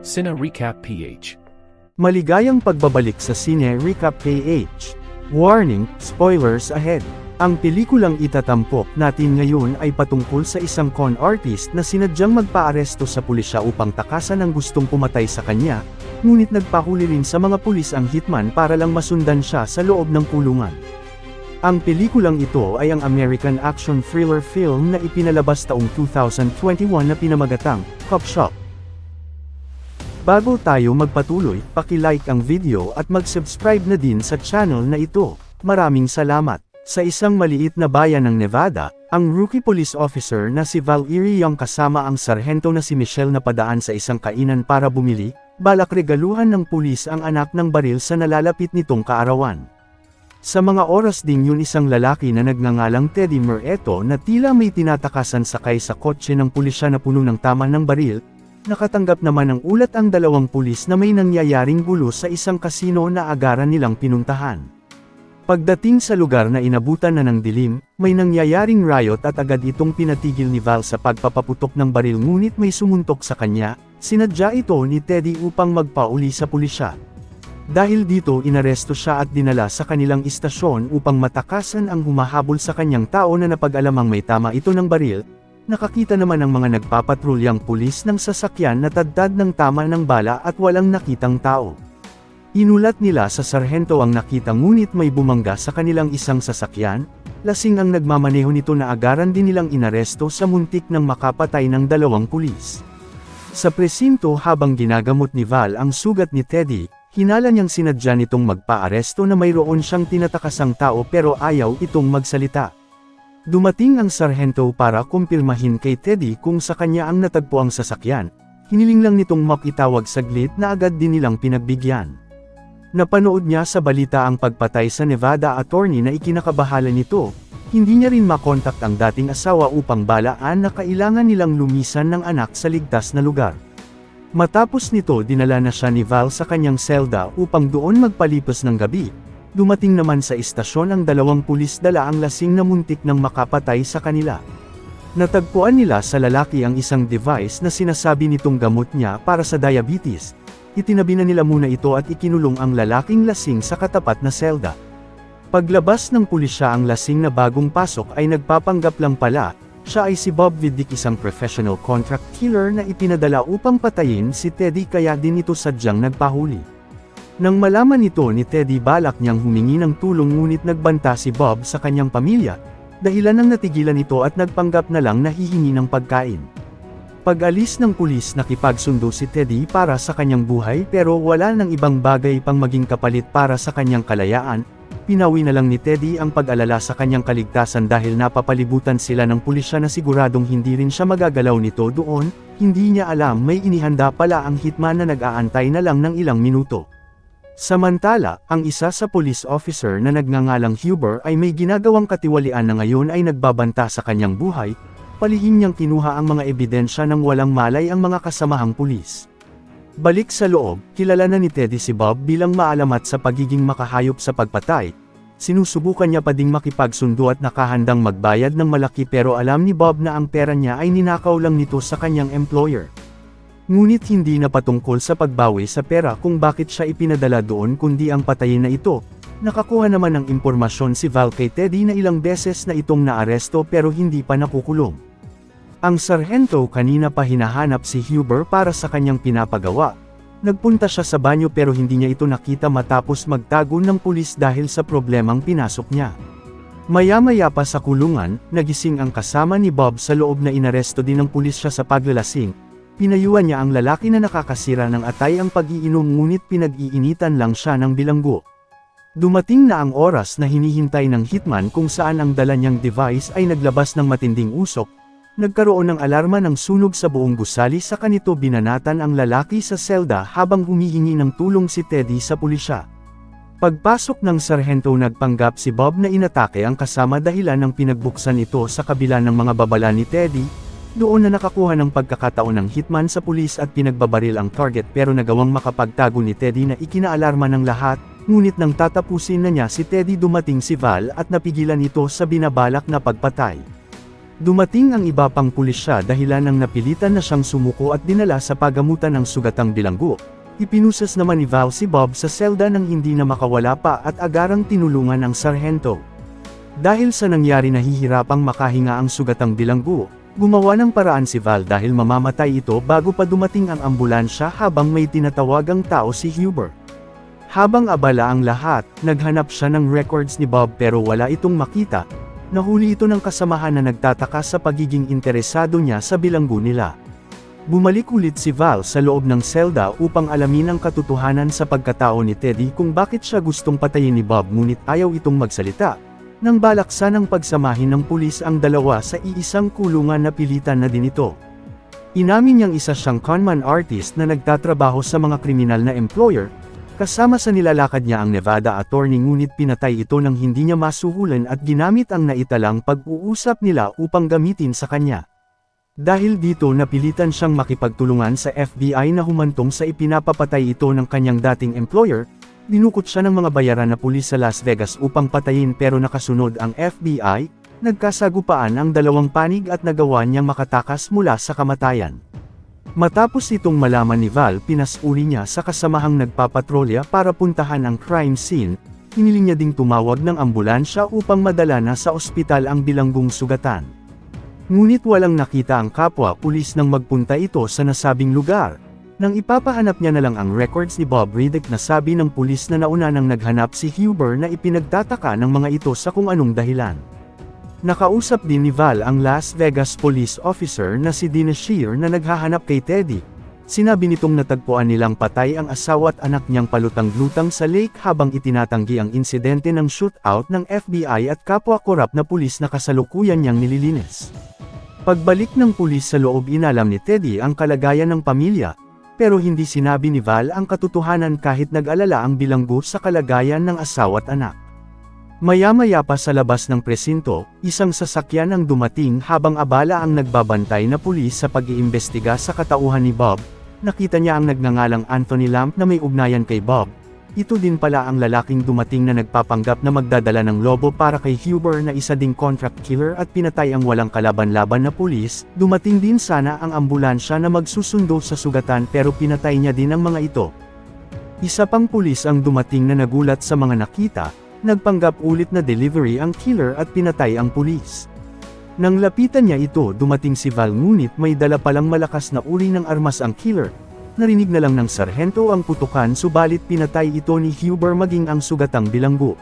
Cine Recap PH. Maligayang pagbabalik sa Cine Recap PH. Warning, spoilers ahead. Ang pelikulang itatampok natin ngayon ay patungkol sa isang con artist na sinadyang magpaaresto sa pulisya upang takasan ang gustong pumatay sa kanya, ngunit nagpahuli rin sa mga pulis ang hitman para lang masundan siya sa loob ng kulungan. Ang pelikulang ito ay ang American action thriller film na ipinalabas taong 2021 na pinamagatang Cop Shop. Bago tayo magpatuloy, paki-like ang video at mag-subscribe na din sa channel na ito. Maraming salamat. Sa isang maliit na bayan ng Nevada, ang rookie police officer na si Valerie Young kasama ang sarhento na si Michelle na padaan sa isang kainan para bumili, balak regaluhan ng pulis ang anak ng baril sa nalalapit nitong kaarawan. Sa mga oras ding yun isang lalaki na nagngangalang Teddy Mureto na tila may tinatakasan sakay sa kotse ng pulisya na puno ng tama ng baril, nakatanggap naman ng ulat ang dalawang pulis na may nangyayaring gulo sa isang kasino na agaran nilang pinuntahan. Pagdating sa lugar na inabutan na ng dilim, may nangyayaring riot at agad itong pinatigil ni Val sa pagpapaputok ng baril ngunit may sumuntok sa kanya, sinadya ito ni Teddy upang magpauli sa pulisya. Dahil dito inaresto siya at dinala sa kanilang istasyon upang matakasan ang humahabol sa kanyang tao na napag-alamang may tama ito ng baril. Nakakita naman ang mga nagpapatrulyang pulis ng sasakyan na tadtad ng tama ng bala at walang nakitang tao. Inulat nila sa sarhento ang nakita ngunit may bumangga sa kanilang isang sasakyan, lasing ang nagmamaneho nito na agaran din nilang inaresto sa muntik ng makapatay ng dalawang pulis. Sa presinto habang ginagamot ni Val ang sugat ni Teddy, hinala niyang sinadya nitong magpaaresto na mayroon siyang tinatakasang tao pero ayaw itong magsalita. Dumating ang sarhento para kumpirmahin kay Teddy kung sa kanya ang natagpo ang sasakyan, hiniling lang nitong makitawag saglit na agad din nilang pinagbigyan. Napanood niya sa balita ang pagpatay sa Nevada attorney na ikinakabahala nito, hindi niya rin makontakt ang dating asawa upang balaan na kailangan nilang lumisan ng anak sa ligtas na lugar. Matapos nito dinala na siya ni Val sa kanyang selda upang doon magpalipas ng gabi. Dumating naman sa istasyon ang dalawang pulis dala ang lasing na muntik ng makapatay sa kanila. Natagpuan nila sa lalaki ang isang device na sinasabi nitong gamot niya para sa diabetes. Itinabi na nila muna ito at ikinulong ang lalaking lasing sa katapat na selda. Paglabas ng pulisya ang lasing na bagong pasok ay nagpapanggap lang pala, siya ay si Bob Vidic, isang professional contract killer na ipinadala upang patayin si Teddy kaya din ito sadyang nagpahuli. Nang malaman ito ni Teddy balak niyang humingi ng tulong ngunit nagbanta si Bob sa kanyang pamilya, dahilan ng natigilan ito at nagpanggap na lang na hihingi ng pagkain. Pag-alis ng pulis nakipagsundo si Teddy para sa kanyang buhay pero wala nang ibang bagay pang maging kapalit para sa kanyang kalayaan. Pinawi na lang ni Teddy ang pag-alala sa kanyang kaligtasan dahil napapalibutan sila ng pulisya na siguradong hindi rin siya magagalaw nito doon, hindi niya alam may inihanda pala ang hitman na nag-aantay na lang ng ilang minuto. Samantala, ang isa sa police officer na nagngangalang Huber ay may ginagawang katiwalian na ngayon ay nagbabanta sa kanyang buhay, palihim niyang kinuha ang mga ebidensya nang walang malay ang mga kasamahang pulis. Balik sa loob, kilala na ni Teddy si Bob bilang maalamat sa pagiging makahayop sa pagpatay. Sinusubukan niya pa ding makipagsundo at nakahandang magbayad ng malaki pero alam ni Bob na ang pera niya ay ninakaw lang nito sa kanyang employer. Ngunit hindi na patungkol sa pagbawi sa pera kung bakit siya ipinadala doon kundi ang patayin na ito. Nakakuha naman ng impormasyon si Val kay Teddy na ilang beses na itong naaresto pero hindi pa nakukulong. Ang sarhento kanina pa hinahanap si Huber para sa kanyang pinapagawa. Nagpunta siya sa banyo pero hindi niya ito nakita matapos magtago ng pulis dahil sa problemang pinasok niya. Maya-maya pa sa kulungan, nagising ang kasama ni Bob sa loob na inaresto din ng pulis siya sa paglalasing. Pinayuan niya ang lalaki na nakakasira ng atay ang pag-iinom ngunit pinag-iinitan lang siya ng bilanggo. Dumating na ang oras na hinihintay ng hitman kung saan ang dala niyang device ay naglabas ng matinding usok. Nagkaroon ng alarma ng sunog sa buong gusali sa kanito binanatan ang lalaki sa selda habang humihingi ng tulong si Teddy sa pulisya. Pagpasok ng sarhento nagpanggap si Bob na inatake ang kasama dahilan ng pinagbuksan ito sa kabila ng mga babala ni Teddy. Doon na nakakuha ng pagkakataon ng hitman sa pulis at pinagbabaril ang target pero nagawang makapagtago ni Teddy na ikinaalarma ng lahat, ngunit nang tatapusin na niya si Teddy dumating si Val at napigilan ito sa binabalak na pagpatay. Dumating ang iba pang pulisya dahilan ng napilitan na siyang sumuko at dinala sa pagamutan ng sugatang bilanggo. Ipinusas naman ni Val si Bob sa selda nang hindi na makawala pa at agarang tinulungan ang sarhento. Dahil sa nangyari nahihirapang makahinga ang sugatang bilanggo, gumawa ng paraan si Val dahil mamamatay ito bago pa dumating ang ambulansya habang may tinatawagang tao si Huber. Habang abala ang lahat, naghanap siya ng records ni Bob pero wala itong makita. Nahuli ito ng kasamahan na nagtataka sa pagiging interesado niya sa bilanggo nila. Bumalik ulit si Val sa loob ng selda upang alamin ang katotohanan sa pagkatao ni Teddy kung bakit siya gustong patayin ni Bob ngunit ayaw itong magsalita. Nang balaksan ng pagsamahin ng pulis ang dalawa sa iisang kulungan na pilitan na din ito. Inamin niyang isa siyang conman artist na nagtatrabaho sa mga kriminal na employer, kasama sa nilalakad niya ang Nevada attorney ngunit pinatay ito nang hindi niya masuhulan at ginamit ang naitalang pag-uusap nila upang gamitin sa kanya. Dahil dito napilitan siyang makipagtulungan sa FBI na humantong sa ipinapapatay ito ng kanyang dating employer, dinukot siya ng mga bayaran na pulis sa Las Vegas upang patayin pero nakasunod ang FBI, nagkasagupaan ang dalawang panig at nagawa niyang makatakas mula sa kamatayan. Matapos itong malaman ni Val pinasuri niya sa kasamahang nagpapatrolya para puntahan ang crime scene, hiniling niya ding tumawag ng ambulansya upang madala na sa ospital ang bilanggong sugatan. Ngunit walang nakita ang kapwa pulis nang magpunta ito sa nasabing lugar. Nang ipapahanap niya na lang ang records ni Bob Riddick na sabi ng pulis na nauna nang naghanap si Huber na ipinagtataka ng mga ito sa kung anong dahilan. Nakausap din ni Val ang Las Vegas police officer na si Dina Shear na naghahanap kay Teddy. Sinabi nitong natagpuan nilang patay ang asawa at anak niyang palutang-lutang sa lake habang itinatanggi ang insidente ng shootout ng FBI at kapwa korap na pulis na kasalukuyan niyang nililinis. Pagbalik ng pulis sa loob inalam ni Teddy ang kalagayan ng pamilya, pero hindi sinabi ni Val ang katotohanan kahit nag-alala ang bilanggo sa kalagayan ng asawa at anak. Maya-maya pa sa labas ng presinto, isang sasakyan ang dumating habang abala ang nagbabantay na pulis sa pag-iimbestiga sa katauhan ni Bob. Nakita niya ang nagngangalang Anthony Lamp na may ugnayan kay Bob. Ito din pala ang lalaking dumating na nagpapanggap na magdadala ng lobo para kay Huber na isa ding contract killer at pinatay ang walang kalaban-laban na pulis. Dumating din sana ang ambulansya na magsusundo sa sugatan pero pinatay niya din ang mga ito. Isa pang pulis ang dumating na nagulat sa mga nakita, nagpanggap ulit na delivery ang killer at pinatay ang pulis. Nang lapitan niya ito dumating si Val ngunit may dala palang malakas na uri ng armas ang killer. Narinig na lang ng sarhento ang putukan subalit pinatay ito ni Huber maging ang sugatang bilanggo.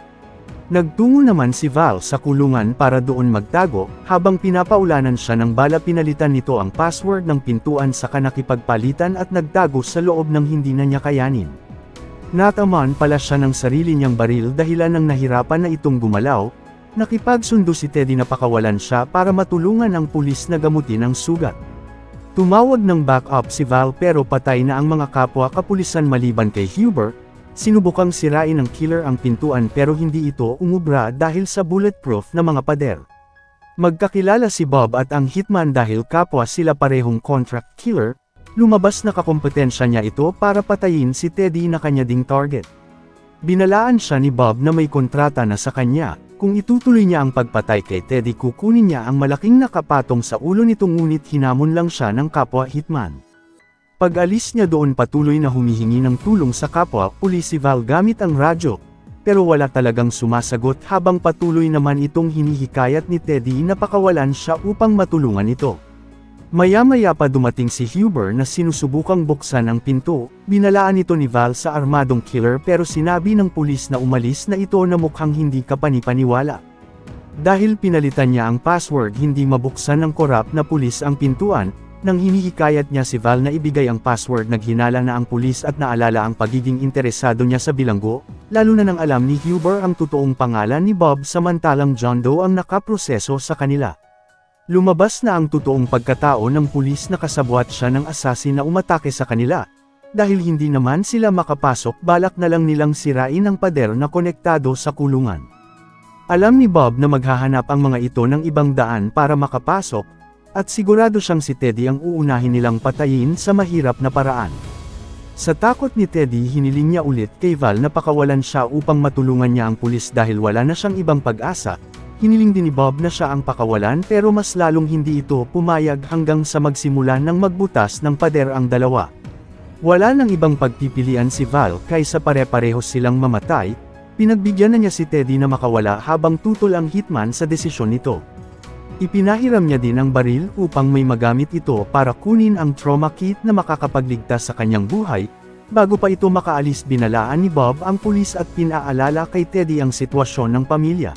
Nagtungo naman si Val sa kulungan para doon magtago, habang pinapaulanan siya ng bala pinalitan nito ang password ng pintuan sa nakipagpalitan at nagtago sa loob ng hindi na niya kayanin. Natamaan pala siya ng sarili niyang baril dahilan ng nahirapan na itong gumalaw. Nakipagsundo si Teddy na pakawalan siya para matulungan ang pulis na gamutin ang sugat. Tumawag ng backup si Val pero patay na ang mga kapwa kapulisan maliban kay Huber. Sinubukang sirain ng killer ang pintuan pero hindi ito umubra dahil sa bulletproof na mga pader. Magkakilala si Bob at ang hitman dahil kapwa sila parehong contract killer. Lumabas na kakompetensya niya ito para patayin si Teddy na kanya ding target. Binalaan siya ni Bob na may kontrata na sa kanya. Kung itutuloy niya ang pagpatay kay Teddy kukunin niya ang malaking nakapatong sa ulo nito ngunit hinamon lang siya ng kapwa hitman. Pag-alis niya doon patuloy na humihingi ng tulong sa kapwa pulis si Val gamit ang radyo, pero wala talagang sumasagot habang patuloy naman itong hinihikayat ni Teddy na pakawalan siya upang matulungan ito. Maya-maya pa dumating si Huber na sinusubukang buksan ang pinto, binalaan ito ni Val sa armadong killer pero sinabi ng pulis na umalis na ito na mukhang hindi kapanipaniwala. Dahil pinalitan niya ang password hindi mabuksan ng korap na pulis ang pintuan, nang hinihikayat niya si Val na ibigay ang password naghinala na ang pulis at naalala ang pagiging interesado niya sa bilanggo, lalo na nang alam ni Huber ang totoong pangalan ni Bob samantalang John Doe ang nakaproseso sa kanila. Lumabas na ang totoong pagkatao ng pulis na kasabwat siya ng asasin na umatake sa kanila. Dahil hindi naman sila makapasok balak na lang nilang sirain ang pader na konektado sa kulungan. Alam ni Bob na maghahanap ang mga ito ng ibang daan para makapasok, at sigurado siyang si Teddy ang uunahin nilang patayin sa mahirap na paraan. Sa takot ni Teddy hiniling niya ulit kay Val na pakawalan siya upang matulungan niya ang pulis dahil wala na siyang ibang pag-asa. hiniling din ni Bob na siya ang pakawalan pero mas lalong hindi ito pumayag hanggang sa magsimulan ng magbutas ng pader ang dalawa. Wala nang ibang pagpipilian si Val kaysa pare-pareho silang mamatay, pinagbigyan na niya si Teddy na makawala habang tutol ang hitman sa desisyon nito. Ipinahiram niya din ang baril upang may magamit ito para kunin ang trauma kit na makakapagligtas sa kanyang buhay. Bago pa ito makaalis binalaan ni Bob ang pulis at pinaalala kay Teddy ang sitwasyon ng pamilya.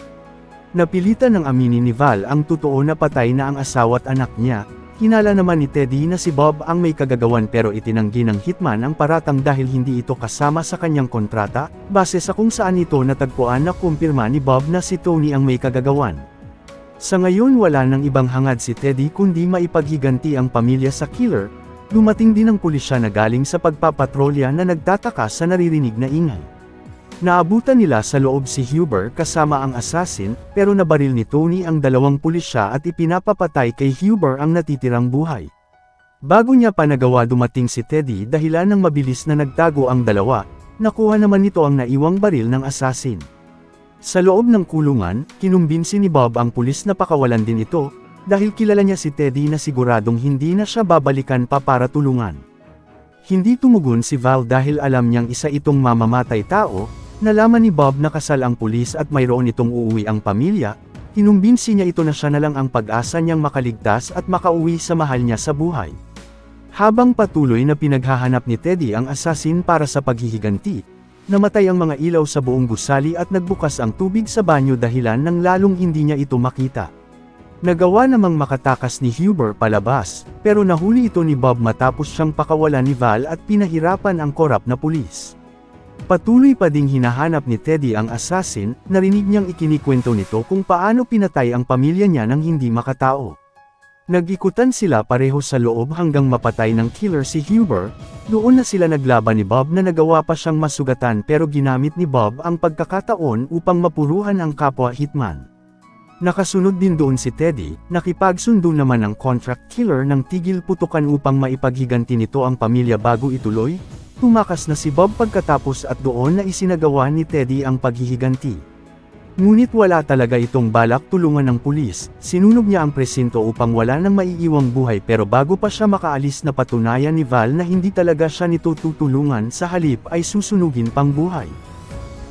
Napilitan ng aminin ni Val ang totoo na patay na ang asawa at anak niya. Hinala naman ni Teddy na si Bob ang may kagagawan pero itinanggi ng hitman ang paratang dahil hindi ito kasama sa kanyang kontrata, base sa kung saan ito natagpuan na kumpirma ni Bob na si Tony ang may kagagawan. Sa ngayon wala nang ibang hangad si Teddy kundi maipaghiganti ang pamilya sa killer. Dumating din ang pulisya na galing sa pagpapatrolya na nagtataka sa naririnig na ingay. Naabutan nila sa loob si Huber kasama ang assassin, pero nabaril ni Tony ang dalawang pulisya at ipinapapatay kay Huber ang natitirang buhay. Bago niya pa nagawa dumating si Teddy dahilan ng mabilis na nagtago ang dalawa, nakuha naman nito ang naiwang baril ng assassin. Sa loob ng kulungan, kinumbinsi ni Bob ang pulis na pakawalan din ito, dahil kilala niya si Teddy na siguradong hindi na siya babalikan pa para tulungan. Hindi tumugon si Val dahil alam niyang isa itong mamamatay tao. Nalaman ni Bob na kasal ang pulis at mayroon itong uuwi ang pamilya, kinumbinsi niya ito na siya na lang ang pag-asa niyang makaligtas at makauwi sa mahal niya sa buhay. Habang patuloy na pinaghahanap ni Teddy ang assassin para sa paghihiganti, namatay ang mga ilaw sa buong gusali at nagbukas ang tubig sa banyo dahilan ng lalong hindi niya ito makita. Nagawa namang makatakas ni Huber palabas, pero nahuli ito ni Bob matapos siyang pakawalan ni Val at pinahirapan ang korap na pulis. Patuloy pa ding hinahanap ni Teddy ang assassin, narinig niyang ikinikwento nito kung paano pinatay ang pamilya niya nang hindi makatao. Nag-ikutan sila pareho sa loob hanggang mapatay ng killer si Huber. Doon na sila naglaban ni Bob na nagawa pa siyang masugatan pero ginamit ni Bob ang pagkakataon upang mapuruhan ang kapwa hitman. Nakasunod din doon si Teddy, nakipagsundo naman ang contract killer ng tigil putukan upang maipaghiganti nito ang pamilya bago ituloy. Tumakas na si Bob pagkatapos at doon na isinagawa ni Teddy ang paghihiganti. Ngunit wala talaga itong balak tulungan ng pulis, sinunog niya ang presinto upang wala nang maiiwang buhay pero bago pa siya makaalis na patunayan ni Val na hindi talaga siya nito tutulungan sa halip ay susunugin pang buhay.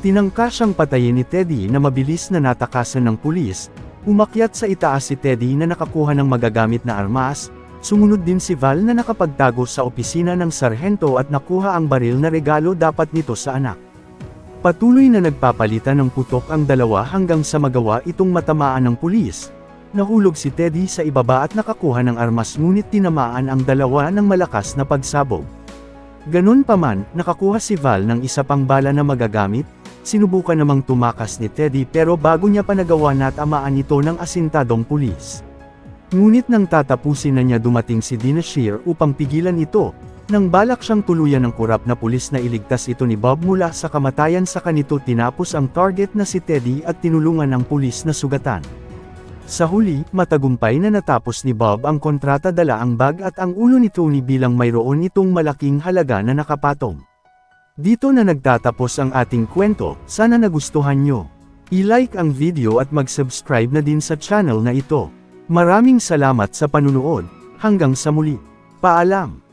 Tinangka siyang patayin ni Teddy na mabilis na natakasan ng pulis, umakyat sa itaas si Teddy na nakakuha ng magagamit na armas, sumunod din si Val na nakapagtago sa opisina ng sarhento at nakuha ang baril na regalo dapat nito sa anak. Patuloy na nagpapalitan ng putok ang dalawa hanggang sa magawa itong matamaan ng pulis. Nahulog si Teddy sa ibaba at nakakuha ng armas ngunit tinamaan ang dalawa ng malakas na pagsabog. Ganun pa man, nakakuha si Val ng isa pang bala na magagamit. Sinubukan namang tumakas ni Teddy pero bago niya pa nagawa na tamaan ito ng asintadong pulis. Ngunit nang tatapusin na niya dumating si Dinashir upang pigilan ito, nang balak siyang tuluyan ng kurap na pulis na iligtas ito ni Bob mula sa kamatayan sa kanito tinapos ang target na si Teddy at tinulungan ng pulis na sugatan. Sa huli, matagumpay na natapos ni Bob ang kontrata dala ang bag at ang ulo ni Tony bilang mayroon itong malaking halaga na nakapatong. Dito na nagtatapos ang ating kwento, sana nagustuhan nyo. I-like ang video at mag-subscribe na din sa channel na ito. Maraming salamat sa panunood, hanggang sa muli. Paalam!